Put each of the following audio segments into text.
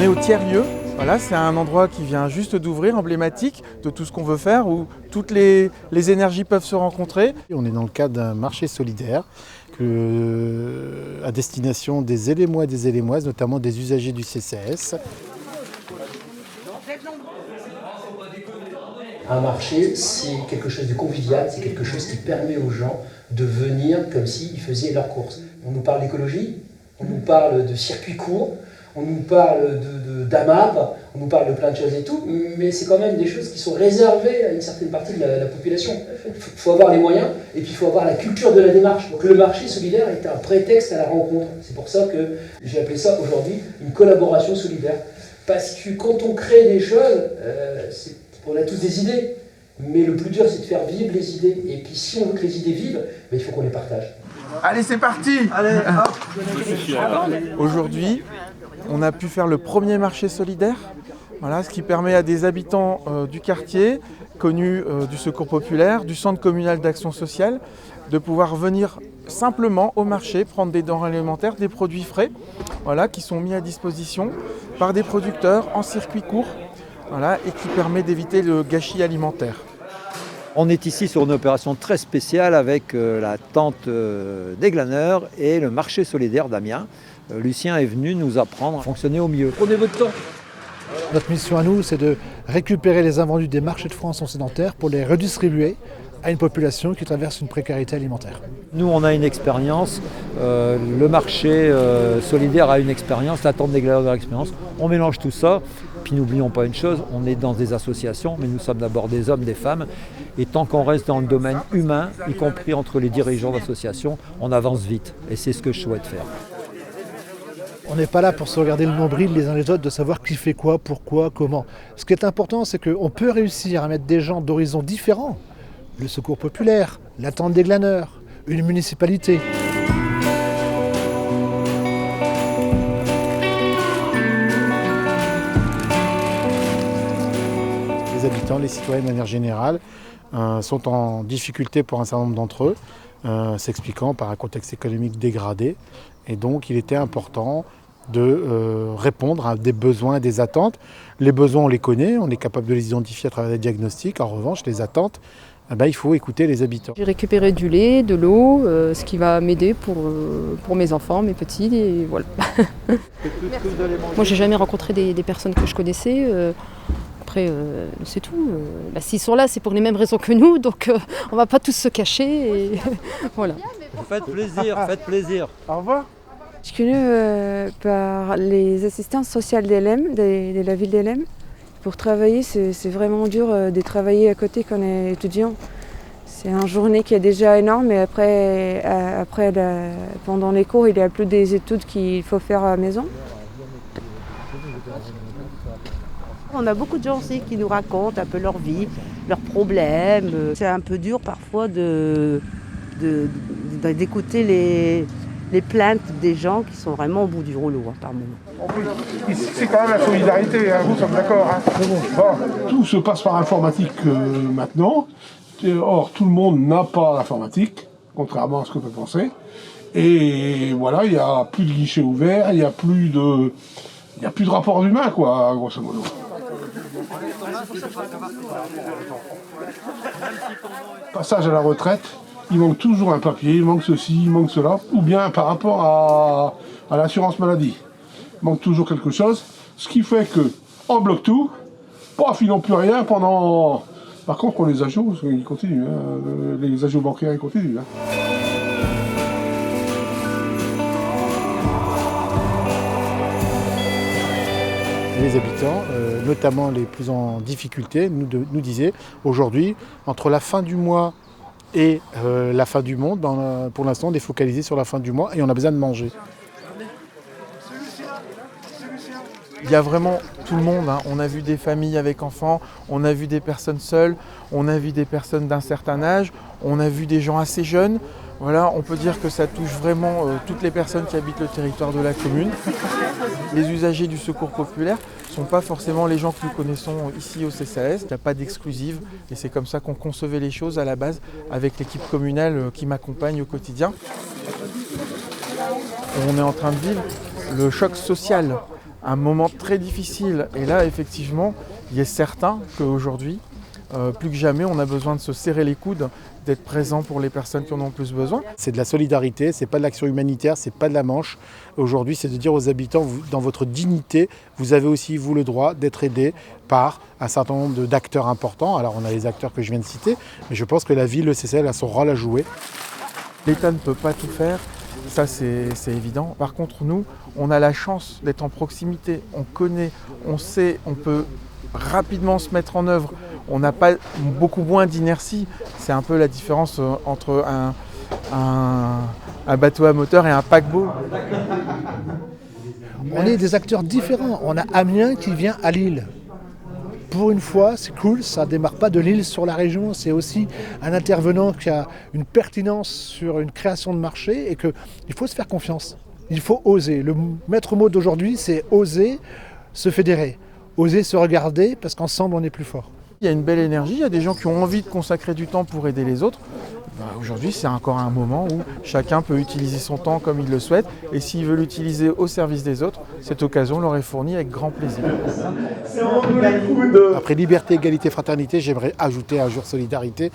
est au tiers-lieu. Voilà, c'est un endroit qui vient juste d'ouvrir, emblématique de tout ce qu'on veut faire, où toutes les énergies peuvent se rencontrer. On est dans le cadre d'un marché solidaire à destination des Élémois et des Élémoises, notamment des usagers du CCAS. Un marché, c'est quelque chose de convivial, c'est quelque chose qui permet aux gens de venir comme s'ils faisaient leurs courses. On nous parle d'écologie, on nous parle de circuits courts, on nous parle d'AMAP, on nous parle de plein de choses et tout, mais c'est quand même des choses qui sont réservées à une certaine partie de la population. Il faut avoir les moyens et puis il faut avoir la culture de la démarche. Donc le marché solidaire est un prétexte à la rencontre. C'est pour ça que j'ai appelé ça aujourd'hui une collaboration solidaire. Parce que quand on crée des choses, on a tous des idées, mais le plus dur c'est de faire vivre les idées. Et puis si on veut que les idées vivent, il faut qu'on les partage. Allez, c'est parti! Allez, aujourd'hui, on a pu faire le premier marché solidaire, voilà, ce qui permet à des habitants du quartier, connus du Secours populaire, du Centre communal d'action sociale, de pouvoir venir simplement au marché, prendre des denrées alimentaires, des produits frais, voilà, qui sont mis à disposition par des producteurs en circuit court, voilà, et qui permet d'éviter le gâchis alimentaire. On est ici sur une opération très spéciale avec la tente des glaneurs et le marché solidaire d'Amiens. Lucien est venu nous apprendre à fonctionner au mieux. Prenez votre temps. Notre mission à nous, c'est de récupérer les invendus des marchés de France en sédentaire pour les redistribuer à une population qui traverse une précarité alimentaire. Nous, on a une expérience, le marché solidaire a une expérience, la tente des glaneurs a une expérience. On mélange tout ça, puis n'oublions pas une chose, on est dans des associations, mais nous sommes d'abord des hommes, des femmes, et tant qu'on reste dans le domaine humain, y compris entre les dirigeants d'associations, on avance vite, et c'est ce que je souhaite faire. On n'est pas là pour se regarder le nombril les uns les autres, de savoir qui fait quoi, pourquoi, comment. Ce qui est important, c'est qu'on peut réussir à mettre des gens d'horizons différents. Le Secours populaire, la tente des glaneurs, une municipalité. Les habitants, les citoyens de manière générale, sont en difficulté pour un certain nombre d'entre eux, s'expliquant par un contexte économique dégradé. Et donc il était important de répondre à des besoins et des attentes. Les besoins, on les connaît, on est capable de les identifier à travers des diagnostics. En revanche, les attentes, il faut écouter les habitants. J'ai récupéré du lait, de l'eau, ce qui va m'aider pour mes enfants, mes petits, et voilà. Moi, j'ai jamais rencontré des personnes que je connaissais. Après, c'est tout. S'ils sont là, c'est pour les mêmes raisons que nous, donc on va pas tous se cacher. Et voilà. Faites plaisir, faites plaisir. Au revoir. Je suis connue par les assistantes sociales d'Elem, de la ville d'Elem. Pour travailler, c'est vraiment dur de travailler à côté quand on est étudiant. C'est une journée qui est déjà énorme, et après pendant les cours, il y a plus des études qu'il faut faire à la maison. On a beaucoup de gens aussi qui nous racontent un peu leur vie, leurs problèmes. C'est un peu dur parfois d'écouter les plaintes des gens qui sont vraiment au bout du rouleau par moment. C'est quand même la solidarité, vous sommes d'accord. Bon, tout se passe par informatique maintenant. Or, tout le monde n'a pas l'informatique, contrairement à ce qu'on peut penser. Et voilà, il n'y a plus de guichet ouvert, il n'y a plus de rapport humain, quoi, grosso modo. Passage à la retraite, il manque toujours un papier, il manque ceci, il manque cela, ou bien par rapport à l'assurance maladie. Il manque toujours quelque chose, ce qui fait qu'on bloque tout, paf, ils n'ont plus rien pendant... Par contre, pour les agios, ils continuent, les agios bancaires, ils continuent. Les habitants, notamment les plus en difficulté, nous disaient aujourd'hui, entre la fin du mois et la fin du monde, pour l'instant on est focalisé sur la fin du mois et on a besoin de manger. Il y a vraiment tout le monde, hein. On a vu des familles avec enfants, on a vu des personnes seules, on a vu des personnes d'un certain âge, on a vu des gens assez jeunes. Voilà, on peut dire que ça touche vraiment toutes les personnes qui habitent le territoire de la commune. Les usagers du Secours populaire ne sont pas forcément les gens que nous connaissons ici au CCAS. Il n'y a pas d'exclusive et c'est comme ça qu'on concevait les choses à la base avec l'équipe communale qui m'accompagne au quotidien. On est en train de vivre le choc social un moment très difficile. Et là, effectivement, il est certain qu'aujourd'hui, plus que jamais, on a besoin de se serrer les coudes, d'être présent pour les personnes qui en ont le plus besoin. C'est de la solidarité, c'est pas de l'action humanitaire, c'est pas de la manche. Aujourd'hui, c'est de dire aux habitants, vous, dans votre dignité, vous avez aussi, vous, le droit d'être aidé par un certain nombre d'acteurs importants. Alors, on a les acteurs que je viens de citer, mais je pense que la ville, le CCL, a son rôle à jouer. L'État ne peut pas tout faire, ça c'est évident. Par contre, nous, on a la chance d'être en proximité, on connaît, on sait, on peut rapidement se mettre en œuvre. On n'a pas beaucoup moins d'inertie. C'est un peu la différence entre un bateau à moteur et un paquebot. On est des acteurs différents. On a Amiens qui vient à Lille. Pour une fois, c'est cool, ça ne démarre pas de Lille sur la région. C'est aussi un intervenant qui a une pertinence sur une création de marché et qu'il faut se faire confiance. Il faut oser. Le maître mot d'aujourd'hui, c'est oser se fédérer. Oser se regarder parce qu'ensemble, on est plus fort. Il y a une belle énergie, il y a des gens qui ont envie de consacrer du temps pour aider les autres. Aujourd'hui, c'est encore un moment où chacun peut utiliser son temps comme il le souhaite. Et s'il veut l'utiliser au service des autres, cette occasion leur est fournie avec grand plaisir. Après liberté, égalité, fraternité, j'aimerais ajouter un jour solidarité,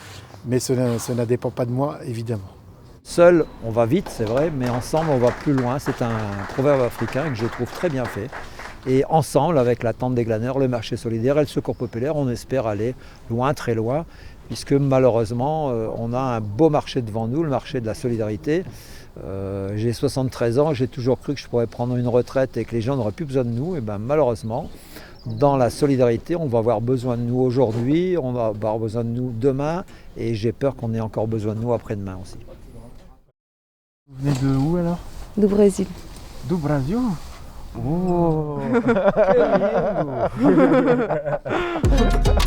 mais cela ne dépend pas de moi, évidemment. Seul, on va vite, c'est vrai, mais ensemble, on va plus loin. C'est un proverbe africain que je trouve très bien fait. Et ensemble, avec la tente des glaneurs, le marché solidaire et le secours populaire, on espère aller loin, très loin, puisque malheureusement, on a un beau marché devant nous, le marché de la solidarité. J'ai 73 ans, j'ai toujours cru que je pourrais prendre une retraite et que les gens n'auraient plus besoin de nous. Et bien malheureusement, dans la solidarité, on va avoir besoin de nous aujourd'hui, on va avoir besoin de nous demain, et j'ai peur qu'on ait encore besoin de nous après-demain aussi. Vous venez de où alors? Du Brésil. Du Brésil? Oh! Que lindo!